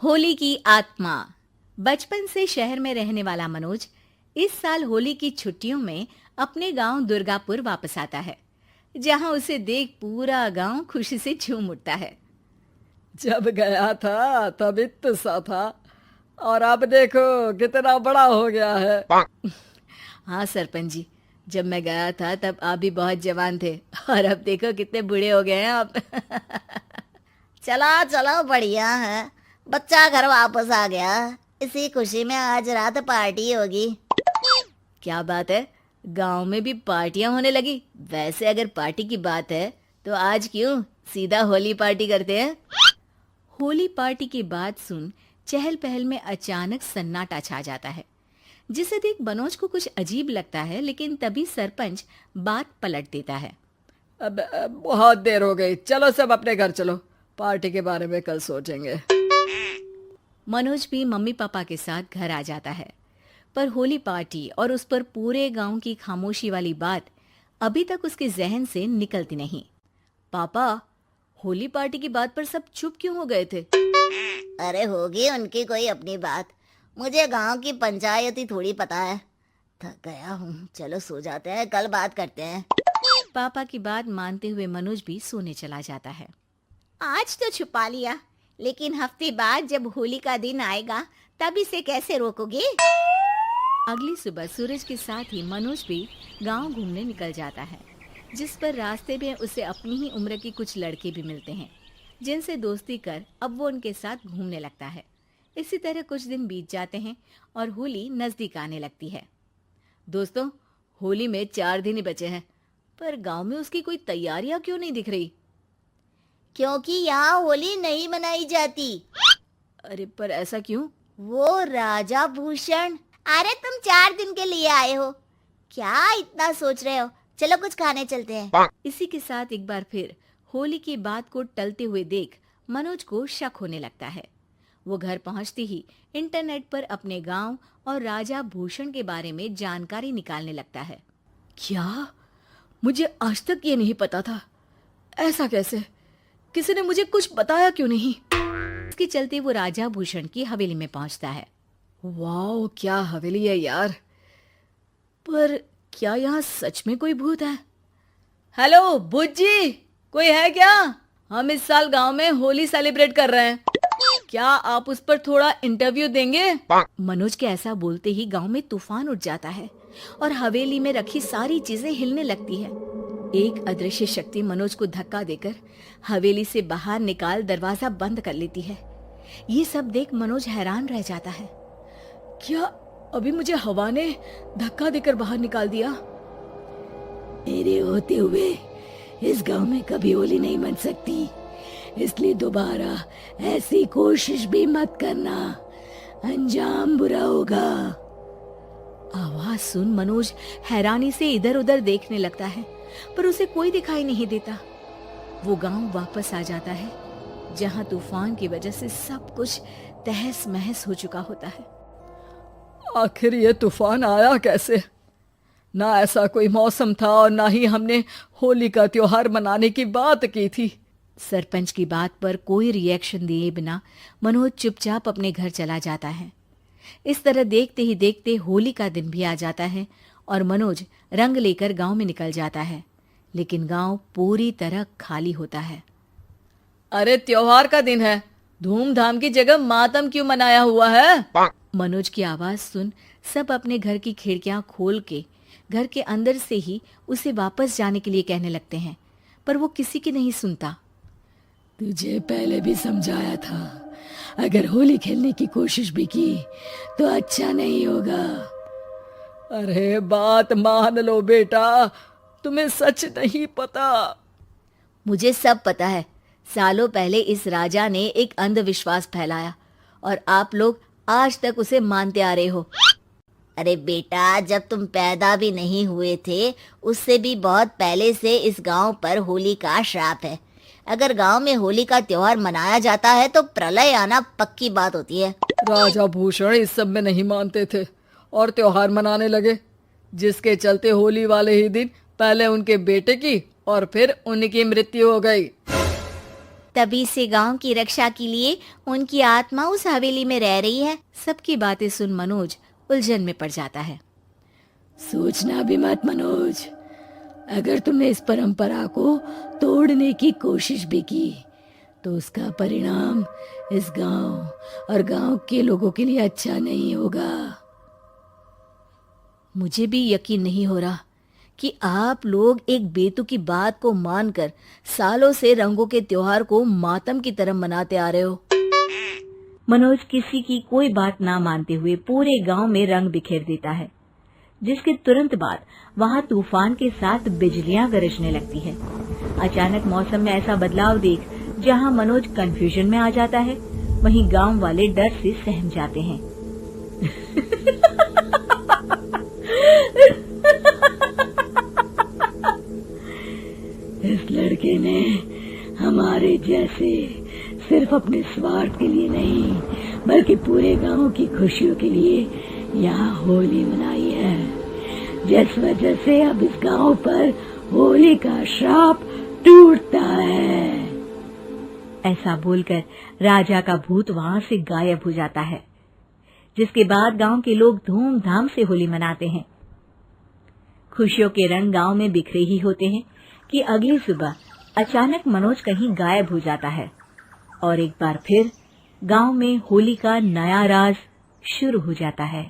होली की आत्मा। बचपन से शहर में रहने वाला मनोज इस साल होली की छुट्टियों में अपने गांव दुर्गापुर वापस आता है, जहां उसे देख पूरा गांव खुशी से झूम उठता है। जब गया था तब इतना सा था और अब देखो कितना बड़ा हो गया है। हाँ सरपंच जी, जब मैं गया था तब आप भी बहुत जवान थे और अब देखो कितने बूढ़े हो गए हैं आप। चला चलो बढ़िया है। बच्चा घर वापस आ गया। इसी खुशी में आज रात पार्टी होगी। क्या बात है, गांव में भी पार्टियां होने लगी। वैसे अगर पार्टी की बात है तो आज क्यों सीधा होली पार्टी करते हैं। होली पार्टी की बात सुन चहल पहल में अचानक सन्नाटा छा जाता है, जिसे देख मनोज को कुछ अजीब लगता है। लेकिन तभी सरपंच बात पलट देता है। अब बहुत देर हो गई, चलो सब अपने घर चलो, पार्टी के बारे में कल सोचेंगे। मनोज भी मम्मी पापा के साथ घर आ जाता है, पर होली पार्टी और उस पर पूरे गांव की खामोशी वाली बात अभी तक उसके जहन से निकलती नहीं। पापा, होली पार्टी की बात पर सब चुप क्यों हो गए थे? अरे होगी उनकी कोई अपनी बात। मुझे गांव की पंचायत ही थोड़ी पता है। थक गया हूँ, चलो सो जाते हैं, कल बात करते हैं। पापा की बात मानते हुए मनोज भी सोने चला जाता है। आज तो छुपा लिया, लेकिन हफ्ते बाद जब होली का दिन आएगा तब इसे कैसे रोकोगे? अगली सुबह सूरज के साथ ही मनोज भी गांव घूमने निकल जाता है, जिस पर रास्ते में उसे अपनी ही उम्र के कुछ लड़के भी मिलते हैं, जिनसे दोस्ती कर अब वो उनके साथ घूमने लगता है। इसी तरह कुछ दिन बीत जाते हैं और होली नजदीक आने लगती है। दोस्तों, होली में 4 दिन ही बचे हैं, पर गांव में उसकी कोई तैयारियां क्यों नहीं दिख रही? क्योंकि यहाँ होली नहीं मनाई जाती। अरे पर ऐसा क्यों? वो राजा भूषण। अरे तुम 4 दिन के लिए आए हो, क्या इतना सोच रहे हो? चलो कुछ खाने चलते हैं। इसी के साथ एक बार फिर होली की बात को टलते हुए देख मनोज को शक होने लगता है। वो घर पहुंचते ही इंटरनेट पर अपने गांव और राजा भूषण के बारे में जानकारी निकालने लगता है। क्या? मुझे आज तक ये नहीं पता था। ऐसा कैसे? किसी ने मुझे कुछ बताया क्यों नहीं? इसके चलते वो राजा भूषण की हवेली में पहुंचता है। वाह, क्या हवेली है यार। पर क्या यहाँ सच में कोई भूत है? हेलो भूत जी, कोई है क्या? हम इस साल गांव में होली सेलिब्रेट कर रहे हैं, क्या आप उस पर थोड़ा इंटरव्यू देंगे? मनोज के ऐसा बोलते ही गांव में तूफान उठ जाता है और हवेली में रखी सारी चीजें हिलने लगती है। एक अदृश्य शक्ति मनोज को धक्का देकर हवेली से बाहर निकाल दरवाजा बंद कर लेती है। ये सब देख मनोज हैरान रह जाता है। क्या अभी मुझे हवा ने धक्का देकर बाहर निकाल दिया? मेरे होते हुए इस गांव में कभी होली नहीं मन सकती, इसलिए दोबारा ऐसी कोशिश भी मत करना, अंजाम बुरा होगा। आवाज सुन मनोज हैरानी से इधर उधर देखने लगता है, पर उसे कोई दिखाई नहीं देता। वो गांव वापस आ जाता है, जहां तूफान की वजह से सब कुछ तहस महस हो चुका होता है। आखिर ये तूफान आया कैसे? ना ऐसा कोई मौसम था और ना ही हमने होली का त्योहार मनाने की बात की थी। सरपंच की बात पर कोई रिएक्शन दिए बिना मनोज चुपचाप अपने घर चला जाता है। इस तरह देखते ही देखते होली का दिन भी आ जाता है और मनोज रंग लेकर गांव में निकल जाता है, लेकिन गांव पूरी तरह खाली होता है। अरे त्योहार का दिन है, धूमधाम की जगह मातम क्यों मनाया हुआ है? मनोज की आवाज सुन सब अपने घर की खिड़कियां खोल के घर के अंदर से ही उसे वापस जाने के लिए कहने लगते हैं, पर वो किसी की नहीं सुनता। तुझे पहले भी समझाया था, अगर होली खेलने की कोशिश भी की तो अच्छा नहीं होगा। अरे बात मान लो बेटा, तुम्हें सच नहीं पता। मुझे सब पता है। सालों पहले इस राजा ने एक अंधविश्वास फैलाया और आप लोग आज तक उसे मानते आ रहे हो। अरे बेटा, जब तुम पैदा भी नहीं हुए थे उससे भी बहुत पहले से इस गांव पर होली का श्राप है। अगर गांव में होली का त्योहार मनाया जाता है तो प्रलय आना पक्की बात होती है। राजा भूषण इस सब में नहीं मानते थे और त्योहार मनाने लगे, जिसके चलते होली वाले ही दिन पहले उनके बेटे की और फिर उनकी मृत्यु हो गई। तभी से गांव की रक्षा के लिए उनकी आत्मा उस हवेली में रह रही है। सबकी बातें सुन मनोज उलझन में पड़ जाता है। सोचना भी मत मनोज, अगर तुमने इस परंपरा को तोड़ने की कोशिश भी की तो उसका परिणाम इस गांव और गांव के लोगों के लिए अच्छा नहीं होगा। मुझे भी यकीन नहीं हो रहा कि आप लोग एक बेतुकी बात को मानकर सालों से रंगों के त्योहार को मातम की तरह मनाते आ रहे हो। मनोज किसी की कोई बात ना मानते हुए पूरे गांव में रंग बिखेर देता है, जिसके तुरंत बाद वहां तूफान के साथ बिजलियां गरजने लगती है। अचानक मौसम में ऐसा बदलाव देख जहां मनोज कंफ्यूजन में आ जाता है, वहीं गांव वाले डर से सहम जाते हैं। इस लड़के ने हमारे जैसे सिर्फ अपने स्वार्थ के लिए नहीं बल्कि पूरे गांव की खुशियों के लिए यहाँ होली मनाई है, जिस वजह से अब इस गांव पर होली का श्राप टूटता है। ऐसा बोलकर राजा का भूत वहां से गायब हो जाता है, जिसके बाद गांव के लोग धूमधाम से होली मनाते हैं। खुशियों के रंग गांव में बिखरे ही होते हैं कि अगली सुबह अचानक मनोज कहीं गायब हो जाता है और एक बार फिर गांव में होली का नया राज शुरू हो जाता है।